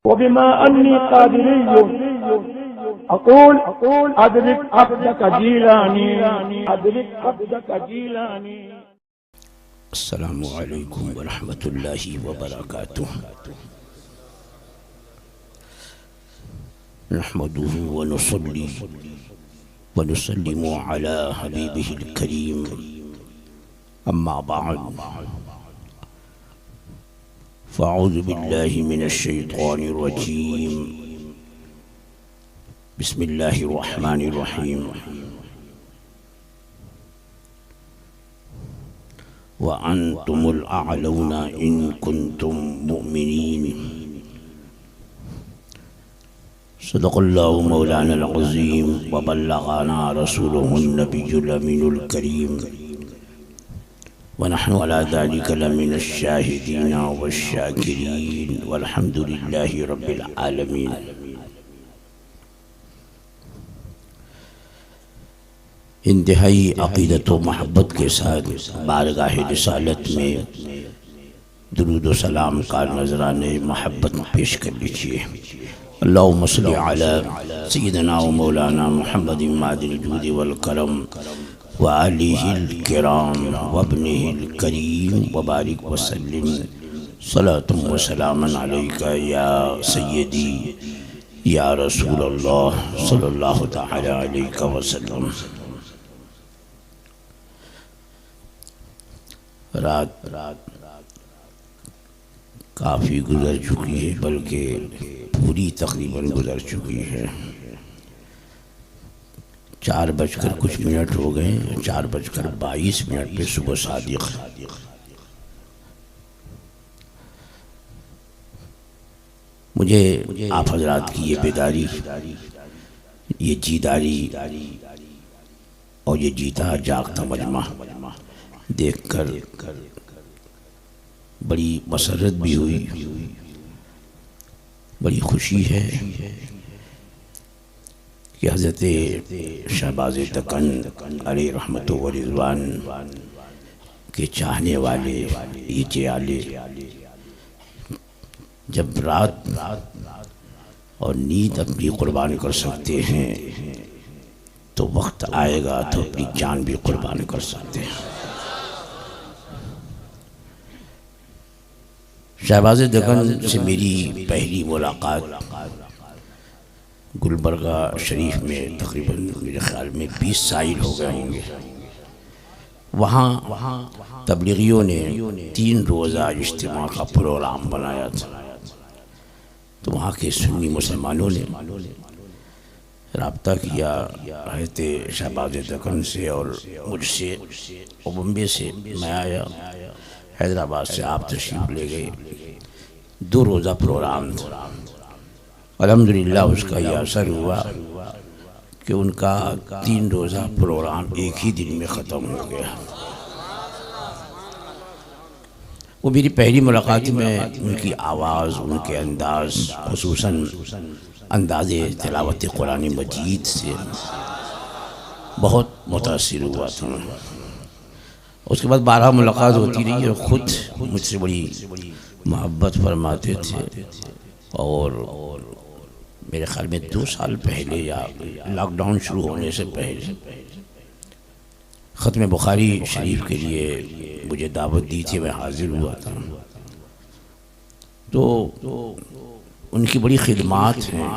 वबिमा अन्नी कादिरिय्युन अक़ूल अदरिक अब्दक जीलानी अदरिक अब्दक जीलानी। अस्सलामु अलैकुम वरहमतुल्लाहि वबरकातुहू। नहमदुहु व नुसल्ली व नुसल्लिमु अला हबीबिहिल करीम। अम्मा बअद फ़अऊज़ु बिल्लाहि मिनश शैतानिर रजीम। बिस्मिल्लाहिर रहमानिर रहीम। व अंतुमुल अअलौना इन कुंतुम मुमिनीन। सदक़ल्लाहु मौलानल अज़ीम व बल्लग़ना रसूलुहुन नबियुल अमीनुल करीम व नहनु अला ज़ालिका लमिनश शाहिदीन वश्शाकिरीन वल्हम्दुलिल्लाहि रब्बिल आलमीन। इंतहाई अक़ीदत व महब्बत के साथ बारगाह रिसालत में दुरूद व सलाम का नजराने महब्बत पेश कर लीजिए। अल्लाहुम्मा सल्लि अला सय्यिदना व मौलाना मुहम्मदिन मादिल जूद वल करम व आलिहिल किराम व इब्निहिल करीम व बारिक व सल्लिम सलातुम व सलामन अलैका या सय्यदी या रसूलल्लाह सल्लल्लाहु तआला अलैहि वसल्लम। रात काफ़ी गुज़र चुकी है, बल्कि पूरी तकरीबन गुज़र चुकी है। 4:00 हो गए। 4:22 पे सुबह सादिक। मुझे आप हजरात की ये बेदारी, ये जीदारी और ये जीता जागता मजमा देखकर बड़ी मसरत भी हुई, बड़ी खुशी है कि हज़रत शहबाज़ दक्कन अलैहि रहमतु व रिज़वान के चाहने वाले ये जियाले जब रात और नींद अपनी कुर्बान कर सकते हैं तो वक्त आएगा तो अपनी जान भी कुर्बान कर सकते हैं। शहबाज़ दक्कन से मेरी पहली मुलाकात गुलबर्गा शरीफ में तकरीबन मेरे ख़्याल में 20 साल हो गए होंगे। वहाँ तबलीगियों ने 3 रोज़ा इज्तिमा का प्रोग्राम बनाया था। तो वहाँ के सुन्नी मुसलमानों ने रब्ता किया हज़रत शहबाज़ दक्कन से और मुझसे और बम्बे से। मैं आया, हैदराबाद से आप तशरीफ़ ले गए। 2 रोज़ा प्रोग्राम था। अल्हम्दुलिल्लाह उसका यह असर हुआ कि उनका 3 रोज़ा प्रोग्राम एक ही दिन में ख़त्म हो गया। वो मेरी पहली मुलाकात में उनकी आवाज़, उनके अंदाज़, खुसूसन अंदाज़े तिलावत कुरान मजीद से बहुत मुतासिर हुआ था। उसके बाद 12 मुलाकात होती रही और ख़ुद मुझसे बड़ी मोहब्बत फरमाते थे। और मेरे ख़्याल में 2 साल पहले या लॉकडाउन शुरू होने से पहले ख़त्म बुखारी शरीफ के लिए मुझे दावत दी थी, मैं हाज़िर हुआ था। तो उनकी बड़ी खिदमात हैं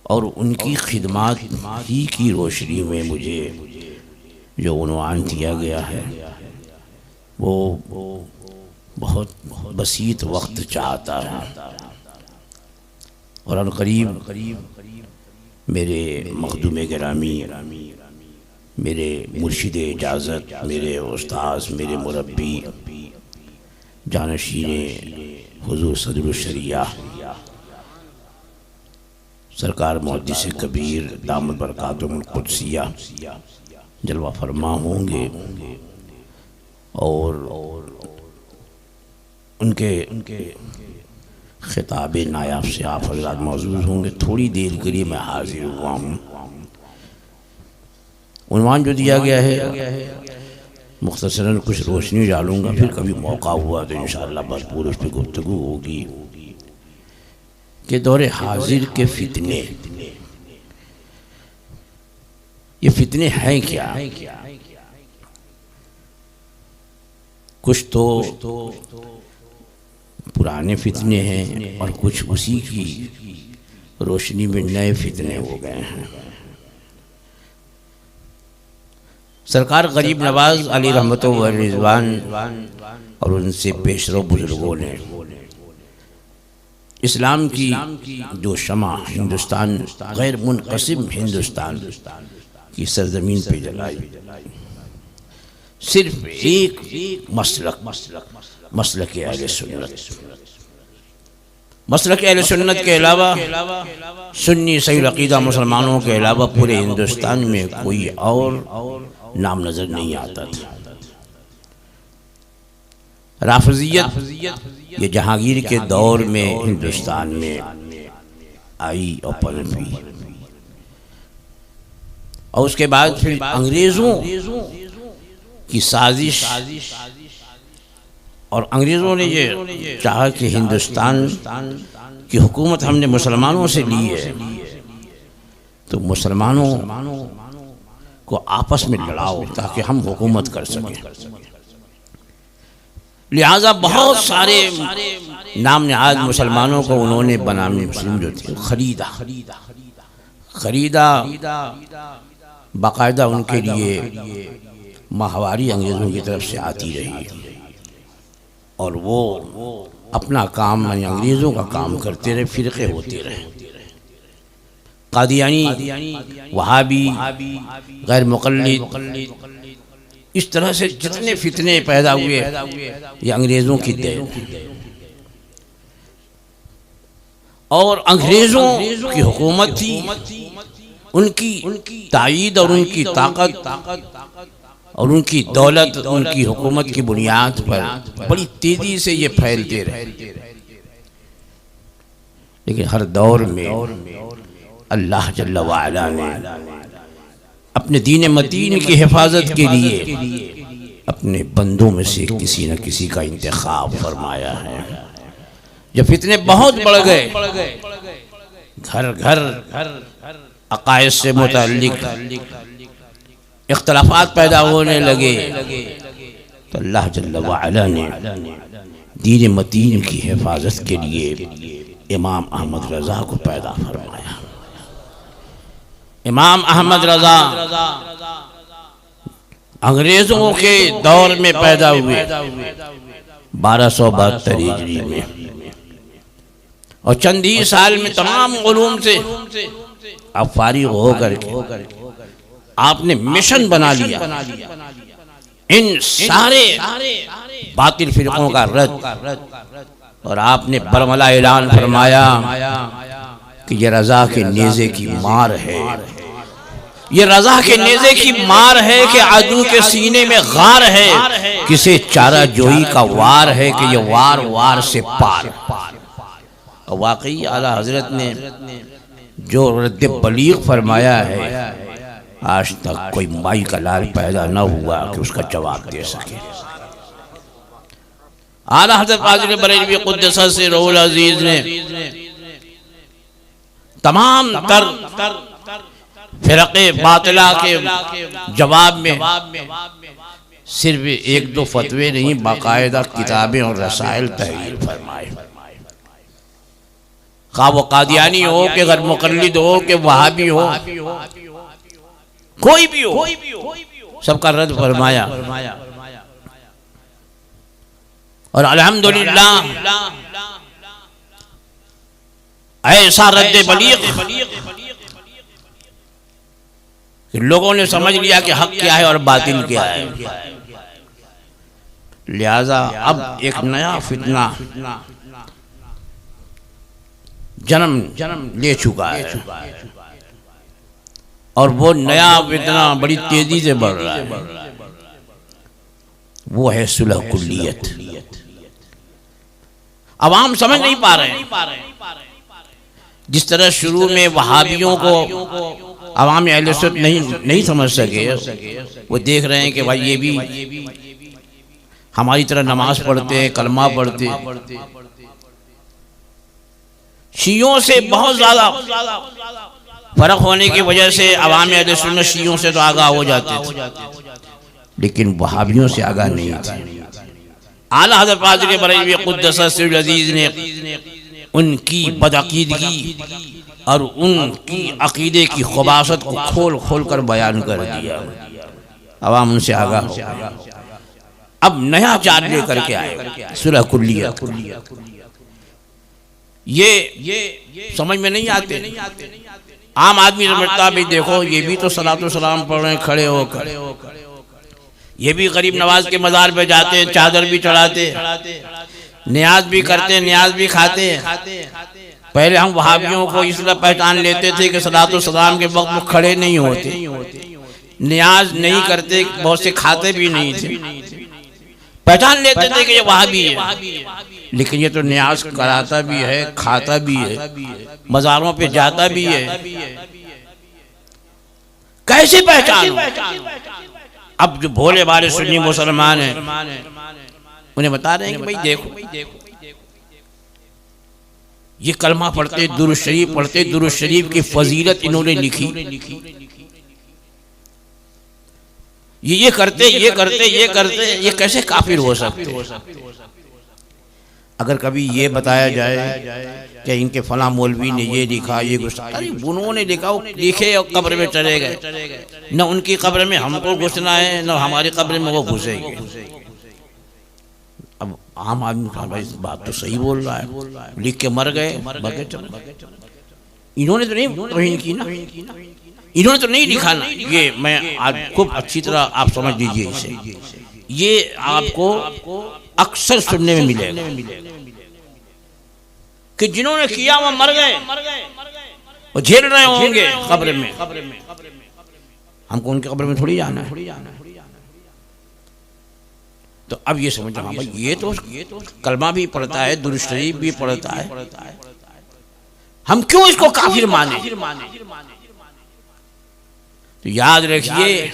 और उनकी खिदमात ही की रोशनी में मुझे जो उन्वान दिया गया है वो बहुत बसीत वक्त चाहता है। और अनक़रीब मेरे मखदूम गिरामी, मेरे मुर्शिद इजाज़त, मेरे उस्ताद, मेरे मुरब्बी, जानशीन हुज़ूर सदरुल शरिया सरकार मुहद्दिस कबीर दामद बरकातुहुल कुद्सिया जलवा फरमा होंगे और उनके खिताब नायाब से आप हज़रात मौजूद होंगे। थोड़ी देर के लिए मैं हाज़िर हुआ हूँ। उन्वान जो दिया गया है मुख्तसरन कुछ रोशनी डालूँगा, फिर कभी मौका हुआ तो इंशाअल्लाह भरपूर उस पर गुफ्तगू होगी। कि दौरे हाजिर के फितने, ये फितने हैं क्या? कुछ तो पुराने फितने हैं और कुछ उसी की रोशनी में नए फितने हो गए हैं। सरकार गरीब नवाज अली रहमतो व रिजवान और उनसे पेशरो बुजुर्गों ने इस्लाम की जो शमा हिंदुस्तान, गैर मुनक़सिम हिंदुस्तान की सरजमीन पे जलाई, सिर्फ एक मसलक अहले सुन्नत, मसलक अहले सुन्नत के अलावा सुन्नी सही अक़ीदा मुसलमानों के अलावा पूरे हिंदुस्तान में कोई और नाम नजर नहीं आता था। राफिज़ियत ये जहांगीर के दौर में हिंदुस्तान में आई और पनपी, और उसके बाद फिर अंग्रेज़ों की साजिश, और अंग्रेज़ों ने ये चाहा कि हिंदुस्तान की हुकूमत हमने मुसलमानों से ली है, तो मुसलमानों को आपस में लड़ाओ ताकि हम हुकूमत कर सकें। लिहाजा बहुत सारे नाम नहाद मुसलमानों को उन्होंने बनामी मुस्लिम जो थे खरीदा, बाकायदा उनके लिए माहवारी अंग्रेज़ों की तरफ से आती रही, और वो अपना काम यानी अंग्रेज़ों का काम करते रहे, फ़िरक़े होते रहे, कादियानी, वहाबी, गैर मुक़ल्लिद, इस तरह से जितने फितने पैदा हुए ये अंग्रेज़ों की देन। और अंग्रेज़ों की हुकूमत थी, उनकी ताईद और उनकी ताकत और उनकी दौलत, उनकी हुकूमत की बुनियाद पर बड़ी तेज़ी से ये फैलते रहे। लेकिन हर दौर में अल्लाह जल्ल व अला ने अपने दीन मतीन की हिफाजत के लिए अपने बंदों में से किसी न किसी का इंतखाब फरमाया है। जब फितने बहुत बढ़ गए, घर घर अकायद से मुताल्लिक इख्तलाफात पैदा होने लगे, तो अल्लाह जल्ल व अला ने दीन मतीन की हिफाजत के लिए इमाम अहमद रज़ा को पैदा फरमाया। इमाम अहमद रज़ा अंग्रेज़ों के दौर में पैदा हुए 1272 हिजरी में, और चंद ही साल में तमाम उलूम से अब फारिग होकर आपने मिशन बना लिया इन सारे बातिल फिरकों का रद्द, और आपने बरमला ऐलान फरमाया कि ये रज़ा के नेज़े की मार है, ये रज़ा के नेज़े की मार है कि आदू के सीने में गार है, किसे चारा जोई का वार है कि ये वार वार से पार। और वाकई आला हजरत ने जो रद्द बलीग फरमाया है, आज तक कोई माई का लाल पैदा न हुआ कि उसका जवाब दे सके। आला हज़रत क़ादिर बरेलवी क़ुद्दस सिर्रुल अज़ीज़ ने तमाम तर फिरक़े बातिला के जवाब में सिर्फ एक दो फतवे नहीं, बाकायदा किताबें और रसाइल तहरीर फरमाए। खा वो कादियानी हो कि गैर मुक़ल्लिद हो कि वहाबी हो, कोई भी हो, सबका रद्द फरमाया। और अल्हम्दुलिल्लाह ऐसा रद्द बलीग कि लोगों ने समझ लिया कि हक क्या है और बातिल क्या है। लिहाजा अब एक नया फितना जन्म ले चुका है, और वो नया फितना बड़ी तेजी से बढ़ रहा है, वो है सुलह कुल्लियत। अवाम समझ नहीं पा रहे। जिस तरह शुरू में वहाबियों को अवाम अहले सुन्नत नहीं समझ सके, वो देख रहे हैं कि भाई ये भी हमारी तरह नमाज पढ़ते हैं, कलमा पढ़ते। शियों से बहुत ज्यादा फर्क होने की वजह से अवाम अहले सुन्नत शियों से तो आगाह हो जाते थे, लेकिन वहाबियों से आगाह नहीं थे। आला हज़रत फ़ाज़िल बरेलवी क़ुद्दस सिर्रुल अज़ीज़ ने उनकी बदअक़ीदगी और उनकी अक़ीदे की ख़ुबासत को खोल खोल कर बयान कर दिया। अवाम उनसे आगाह हो गया। अब नया चार्ज लेकर के आए सुलह कुल्लिया। ये समझ में नहीं आते। आम आदमी समझता भाई देखो ये भी तो सलातो सलाम पढ़ रहे हैं खड़े होकर, ये भी गरीब नवाज के मज़ार पे जाते हैं, चादर भी चढ़ाते, नियाज भी करते, नियाज भी खाते। पहले हम वहाबियों को इसलिए पहचान लेते थे कि सलातो सलाम के वक्त वो खड़े नहीं होते, नियाज नहीं करते, बहुत से खाते भी नहीं थे, पहचान लेते थे कि ये वहाबी है। लेकिन ये तो नियाज कराता भी है, खाता भी है, मज़ारों पे जाता भी है, कैसे पहचान? अब जो भोले भाले सुन्नी मुसलमान हैं उन्हें बता रहे हैं कि भाई देखो ये कलमा पढ़ते, दुरूद शरीफ पढ़ते, दुरूद शरीफ की फजीलत इन्होंने लिखी, ये करते, ये कैसे काफिर हो सकते? अगर कभी ये बताया जाए कि इनके फला मौलवी ने ये लिखा, ये गुस्सा, अरे उन्होंने लिखा, वो लिखे और कब्र में चले गए, न उनकी कब्र में हमको घुसना है, न हमारी कब्र में वो घुसेंगे। अब आम आदमी का भाई बात तो सही बोल रहा है, लिख के मर गए, इन्होंने तो नहीं तौहीन की ना, इन्होंने तो नहीं लिखा ना। ये मैं आज खूब अच्छी तरह आप समझ लीजिए इसे, ये आपको अक्सर सुनने में मिलेगा कि जिन्होंने किया वो मर गए, वो झेल रहे होंगे कब्र में, हमको उनके कब्र में थोड़ी जाना है। तो अब ये समझ हाँ भाई ये तो कलमा भी पढ़ता है, दुरूद शरीफ भी पढ़ता है, हम क्यों इसको काफिर माने? तो याद रखिए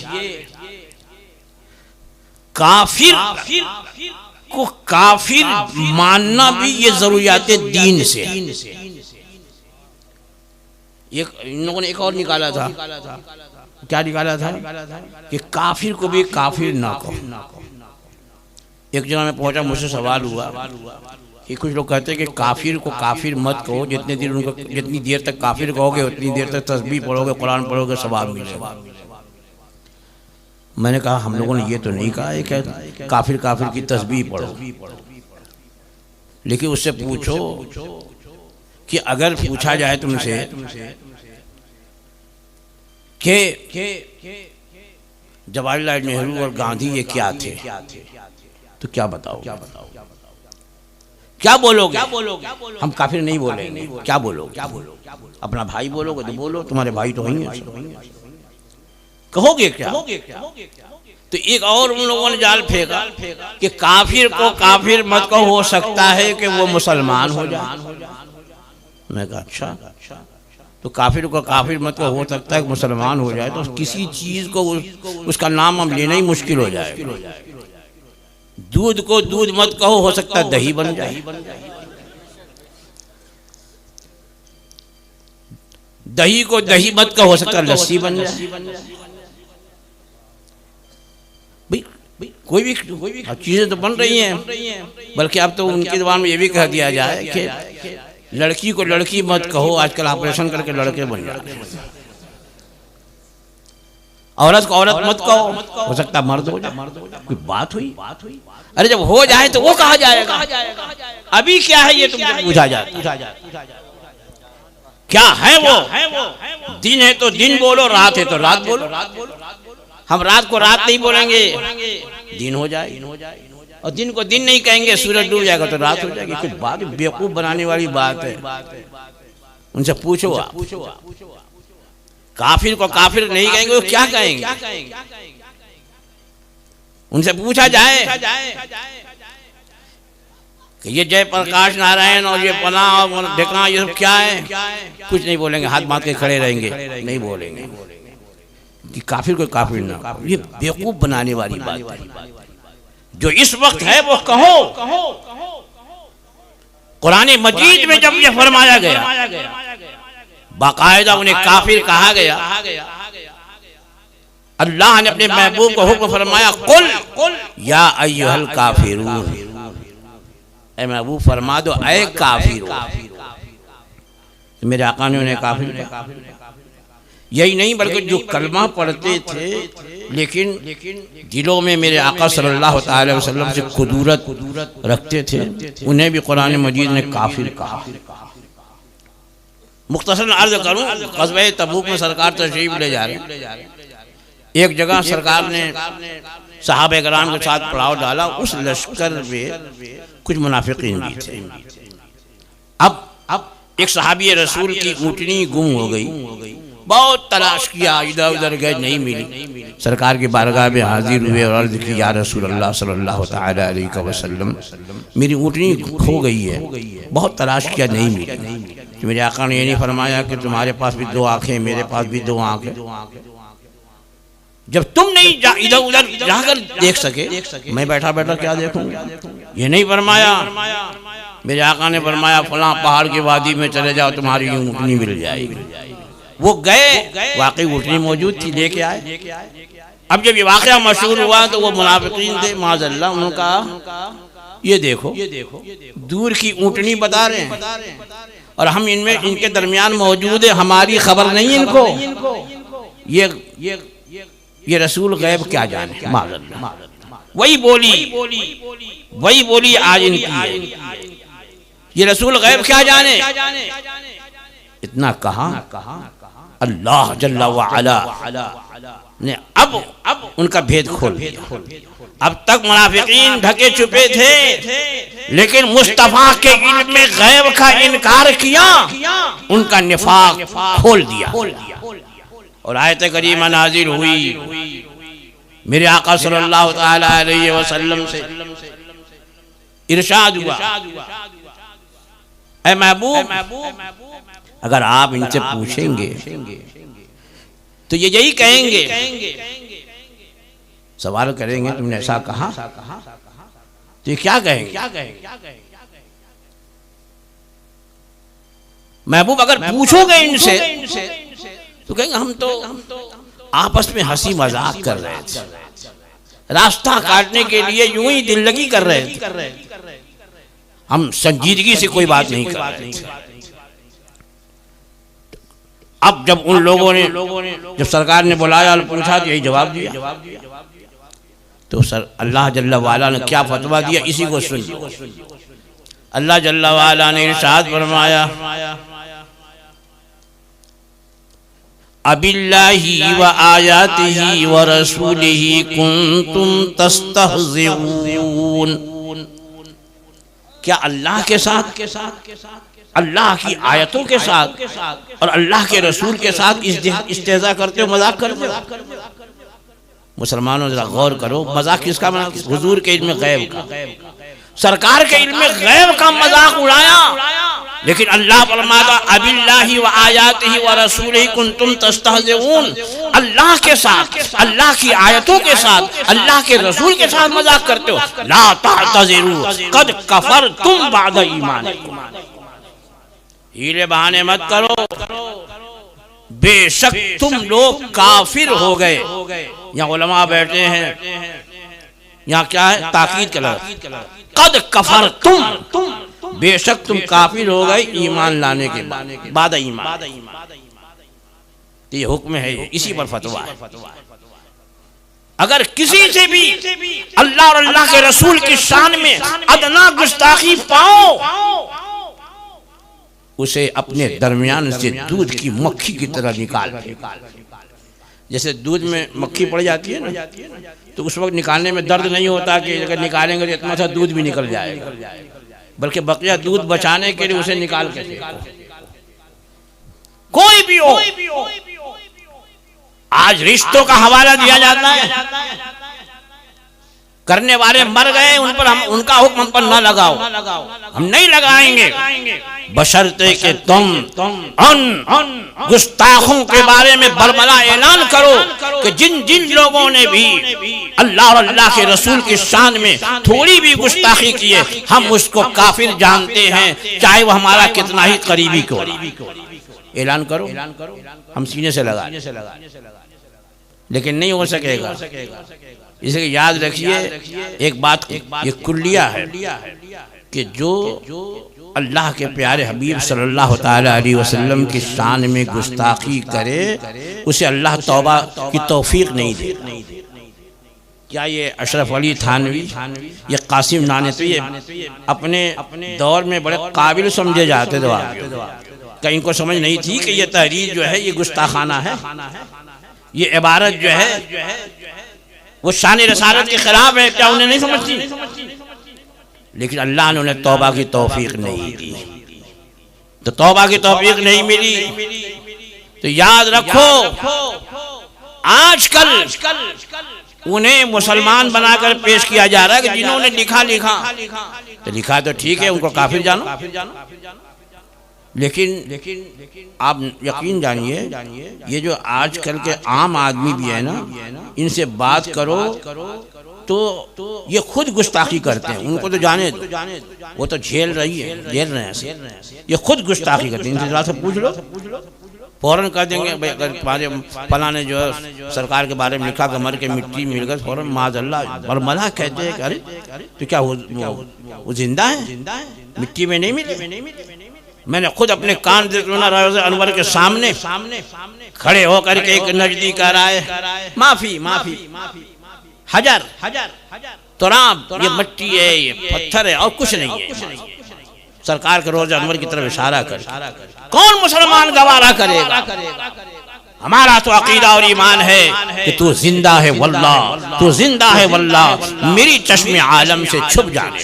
काफिर को काफिर मानना भी ये जरूरियात दीन से। इन लोगों ने एक और निकाला था, क्या निकाला था कि काफिर को भी काफिर ना कहो। एक जगह में पहुंचा, मुझसे सवाल हुआ कि कुछ लोग कहते हैं कि काफिर को काफिर मत कहो, जितनी देर तक काफिर कहोगे उतनी देर तक तस्बीह पढ़ोगे, कुरान पढ़ोगे, सवाब मिलेगा। मैंने कहा हम लोगों ने ये तो नहीं कहा है कि काफिर काफिर की तस्बीह पढ़ो, लेकिन उससे पूछो कि अगर पूछा जाए तुमसे कि जवाहरलाल नेहरू और गांधी ये क्या थे, तो क्या बताओ, क्या बोलोगे? हम काफिर नहीं बोलेंगे, क्या बोलोगे? अपना भाई बोलोगे तो बोलो, तुम्हारे भाई तो वही है, कहोगे क्या? तो एक और उन लोगों ने जाल फेंका कि काफिर को काफिर मत कहो, हो सकता है कि वो मुसलमान हो जाए। मैं कहा अच्छा, तो काफिर को काफिर मत कहो, हो सकता है कि मुसलमान हो जाए, तो किसी चीज को उसका नाम हम लेना ही मुश्किल हो जाए। दूध को दूध मत कहो, हो सकता है दही बन जाए। दही को दही मत कहो, हो सकता है लस्सी बन जाए। कोई भी चीजें तो बन रही हैं, बल्कि अब तो उनकी जुबान में ये भी कह दिया जाए कि लड़की को लड़की मत कहो, आजकल ऑपरेशन करके लड़के बन जाते हैं। औरत को औरत मत कहो, हो सकता है मर्द हो जाए। कोई बात हुई? अरे जब हो जाए तो वो कहा जाएगा, अभी क्या है ये तुमसे पूछा जाता। क्या है वो? दिन है तो दिन बोलो, रात है तो रात बोलो। हम रात को रात नहीं बोलेंगे, दिन हो जाए, और दिन को दिन नहीं कहेंगे, सूरज डूब जाएगा तो रात हो जाएगी। कुछ बात बेवकूफ बनाने वाली बात है। उनसे पूछो, काफिर को काफिर नहीं कहेंगे, वो क्या कहेंगे? उनसे पूछा जाए कि ये जयप्रकाश नारायण और ये पना और ढेकना ये सब क्या है? कुछ नहीं बोलेंगे, हाथ बांध के खड़े रहेंगे, नहीं बोलेंगे कि काफिर को काफिर ना। ये बेवकूफ बनाने वाली बात है। जो इस वक्त है वो कहो। कुरान मजीद में जब यह फरमाया गया, बाकायदा उन्हें काफिर कहा गया, अल्लाह ने अपने महबूब को हुक्म फरमाया, कुल या अय्युहल काफिरून, ऐ महबूब फरमा दो ऐ काफिरों। तो मेरे आका ने उन्हें काफिर कहा। यही नहीं बल्कि जो कलमा पढ़ते थे लेकिन दिलों में मेरे आका सल्लल्लाहु अलैहि वसल्लम से कुदूरत रखते थे, उन्हें भी कुरान मजीद ने काफिर कहा। मुख्तसर अर्ज करूं, ग़ज़वा तबूक में सरकार तशरीफ ले जा रहे हैं। एक जगह सरकार ने सहाबा किराम के साथ पड़ाव डाला, उस लश्कर में कुछ मुनाफिकीन भी थे। अब एक सहाबी रसूल की ऊँटनी गुम हो गई, बहुत तलाश किया, इधर उधर गए, नहीं मिली। सरकार की बारगाह में हाजिर हुए और अर्ज की, या रसूल अल्लाह सल्लल्लाहु तआला अलैहि वसल्लम, मेरी ऊँटनी खो गई है, बहुत तलाश किया, नहीं मिली। तो मेरे आका ने ये नहीं फरमाया कि तुम्हारे पास भी दो आँखें, मेरे पास भी दो आँखें, जब तुम नहीं इधर उधर जाकर देख सके, मैं बैठा बैठा क्या देखूंगा? ये नहीं फरमाया। मेरे आका ने फरमाया, फलां पहाड़ की वादी में चले जाओ, तुम्हारी ऊँटनी मिल जाएगी। वो गए, वाकई ऊँटनी मौजूद थी, लेके आए। अब जब ये वाकया मशहूर हुआ तो वो मुनाफिकीन थे, माज़अल्लाह, उन्होंने कहा, ये देखो दूर की ऊँटनी बता रहे हैं और हम इनमें इनके दरमियान मौजूद है, हमारी खबर नहीं इनको। ये रसूल गैब क्या जाने। माज़अल्लाह, वही बोली आज इनकी, ये रसूल गैब क्या जाने। इतना कहा, अल्लाह जल्ला व अला ने अब उनका भेद खोल दिया। अब तक मुनाफिकीन ढके छुपे थे, लेकिन मुस्तफा के इल्म में गैब का इनकार किया, उनका निफाक खोल दिया। और आयत करीमा नाजिल हुई, मेरे आका सल्लल्लाहु तआला अलैहि वसल्लम से इरशाद हुआ, ऐ महबूब, अगर आप इनसे पूछेंगे तो ये यही कहेंगे, सवाल करेंगे तुमने ऐसा कहा, तो ये क्या कहेंगे? महबूब अगर पूछोगे इनसे तो कहेंगे हम तो आपस में हंसी मजाक कर रहे थे, रास्ता काटने के लिए यूं ही दिल लगी कर रहे थे, हम संजीदगी से कोई बात नहीं कर रहे थे। अब जब उन लोगों ने, जब सरकार ने बुलाया और पूछा तो यही जवाब दिया। तो सर अल्लाह जल्ला वाला ने क्या फतवा दिया, इसी को सुन। अल्लाह जल्ला वाला ने इरशाद फरमाया, अबिल्लाहि व आयातिहि व रसूलिहि कुंतुम तस्तहज़िऊन। क्या अल्लाह के साथ, अल्लाह की आयतों के साथ और अल्लाह के रसूल के साथ इस्तेज़ा करते हो, मजाक करते हो? मुसलमानों जरा गौर करो, मजाक किसका बना? हुजूर के इल्म गैब का, सरकार के इल्म गैब का मजाक उड़ाया। लेकिन अल्लाह फरमाता, अबिल्लाहि व आयातिहि व रसूलिहि कुंतुम तस्तहज़िऊन, अल्लाह के साथ, अल्लाह की आयतों के साथ, अल्लाह के रसूल के साथ मजाक करते हो। ला तातज़िरू कद कफरतुम बाद ईमानिकुम, हीले बहाने मत करो, बेशक तुम लोग काफिर हो गए। यहाँ उलमा बैठे हैं, यहाँ क्या है? ताकीद का लफ्ज़, कद कफरतुम, बेशक तुम काफिर हो गए ईमान लाने के बाद ईमान। ये हुक्म है, इसी पर फतवा है। अगर किसी से भी अल्लाह और अल्लाह के रसूल की शान में अदना गुस्ताखी पाओ, उसे अपने दरमियान से दूध की मक्खी की तरह निकाल। जैसे दूध में मक्खी पड़ जाती है ना, तो उस वक्त निकालने में दर्द नहीं होता कि अगर निकालेंगे तो इतना सा दूध भी निकल जाएगा, बल्कि बकिया दूध बचाने के लिए उसे निकाल के कोई भी हो। आज रिश्तों का हवाला दिया जाता है, करने वाले मर गए, उन पर हम उनका हुक्म हम पर न लगाओ, हम नहीं लगाएंगे, बशर्ते कि तुम उन गुस्ताखों के बारे में बरमला ऐलान करो कि जिन जिन लोगों ने भी अल्लाह और अल्लाह के रसूल की शान में थोड़ी भी गुस्ताखी की है, हम उसको काफिर जानते हैं, चाहे वो हमारा कितना ही करीबी को। ऐलान करो, हम सीने से लगा, लेकिन नहीं हो सकेगा। इसलिए याद रखिए एक बात, ये कुल्लिया है कि जो अल्लाह के प्यारे हबीब सल्लल्लाहु ताला अलैहि वसल्लम की शान में गुस्ताखी करे, उसे अल्लाह तौबा की तौफीक नहीं दे। क्या ये अशरफ अली थानवी, ये कासिम नानवी अपने दौर में बड़े काबिल समझे जाते थे, कहीं को समझ नहीं थी कि ये तहरीर जो है ये गुस्ताखाना है, ये इबारत जो है वो शान रसालत के खिलाफ है, क्या उन्हें नहीं समझती? लेकिन अल्लाह ने उन्हें तौबा की तौफीक नहीं दी, तो तौबा की तौफीक नहीं मिली तो याद रखो आजकल उन्हें मुसलमान बनाकर पेश किया जा रहा है कि जिन्होंने लिखा तो लिखा तो ठीक है, उनको काफिर जानो, लेकिन आप यकीन जानिए ये जो आजकल के आम आदमी भी है ना, इनसे बात करो तो ये खुद गुस्ताखी करते हैं, उनको तो जाने दो, वो तो झेल रहे हैं, ये खुद गुस्ताखी करते हैं। इनसे पूछ लो, फौरन कर देंगे भाई अगर तुम्हारे फला ने जो है सरकार के बारे में लिखा कि मर के मिट्टी मिल गई, फौरन माज़अल्लाह बरमला कहते हैं कि अरे तो क्या वो जिंदा है, मिट्टी में नहीं मिले। मैंने खुद अपने कान से सुना रोज़े अनवर के सामने खड़े होकर के एक नजदीक आ रहा है, माफी हजर तुराब, ये मिट्टी है, ये पत्थर है और कुछ नहीं है। सरकार के रोज़े अनवर की तरफ इशारा कर, कौन मुसलमान गवारा करेगा? हमारा तो अकीदा और ईमान है कि तू जिंदा है वल्लाह, तू जिंदा है वल्लाह, मेरी चश्मे आलम से छुप जाने।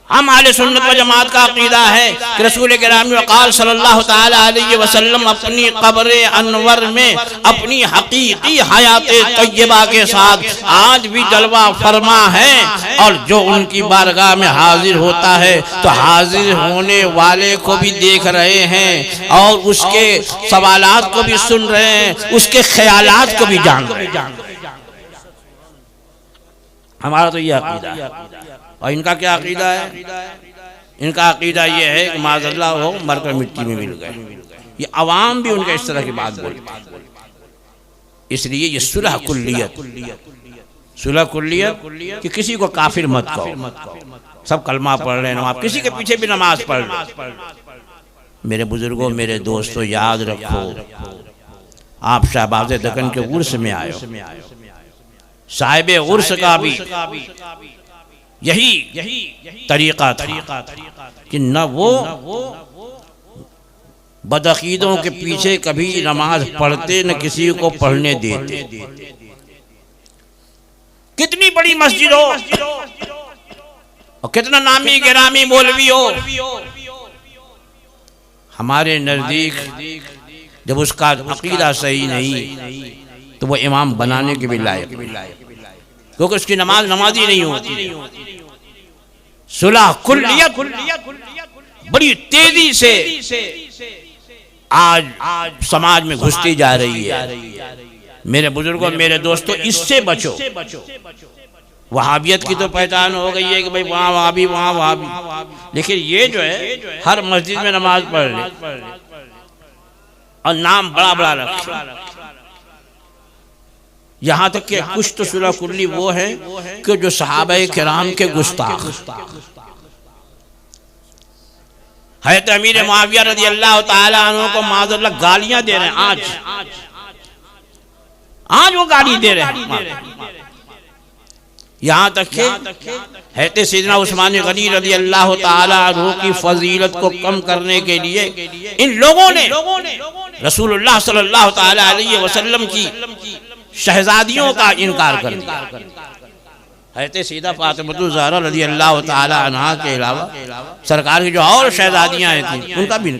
हम आले सुन्नत व जमात का अकीदा है कि रसूल किराम वक़ाल सल्लल्लाहु ताला अलैहि वसल्लम अपनी कब्र अनवर में अपनी हकीकी हयात तय्यबा के साथ आज भी जलवा फरमा है, और जो उनकी बारगाह में हाजिर होता है तो हाजिर होने वाले को भी देख रहे हैं और उसके सवालात को भी सुन रहे हैं, उसके ख्यालात को भी जान रहे हैं। हमारा तो ये अकीदा है। और इनका क्या अकीदा है? इनका अकीदा ये है कि माज़अल्लाह हो मरकर मिट्टी में मिल गए। ये अवाम भी उनका इस तरह की बात बोलती है। इसलिए ये सुलह कुल्लियत कि किसी को काफिर मत कहो, सब कलमा पढ़ रहे हैं, आप किसी के पीछे भी नमाज पढ़ रहे। मेरे बुजुर्गों, मेरे दोस्तों, याद रखो आप शहबाज दक्कन के उर्स में आए हो, साहिब उर्स का भी यही तरीका था कि न वो बदअकीदों के पीछे कभी नमाज पढ़ते न किसी को पढ़ने देते। कितनी बड़ी मस्जिद हो और कितना नामी गिरामी मौलवी हो, हमारे नजदीक जब उसका अकीदा सही नहीं तो वो इमाम बनाने के भी लायक, क्योंकि उसकी नमाज ही नहीं होती। सुलह कुल्लियत बड़ी तेजी से आज समाज में घुसती जा रही है। मेरे बुजुर्गों, मेरे दोस्तों, इससे बचो। वहाबियत की तो पहचान हो गई है कि भाई वहाँ वहाबी, वहाँ वहाबी, लेकिन ये जो है हर मस्जिद में नमाज पढ़ ले और नाम बड़ा बड़ा रखे। यहाँ तक कि कुछ तो सुलह कुल्ली वो है कि जो सहाबाए किराम के गुस्ताख, हज़रत अमीर मुआविया रज़ी अल्लाह ताला अन्हु को माज़अल्लाह गालियां दे रहे हैं। आज वो गाली दे रहे हैं। यहाँ तक कि हज़रत सैयदना उस्मान गनी रज़ी अल्लाह ताला अन्हु की फजीलत को कम करने के लिए इन लोगों ने रसूलुल्लाह सल्लल्लाहु ताला अलैहि वसल्लम की शहजादियों का इनकार कर दिया। हज़रत सैयदा फातिमा ज़हरा रज़ी अल्लाह ताला अन्हा के अलावा सरकार की जो और शहजादियाँ थीं उनका भी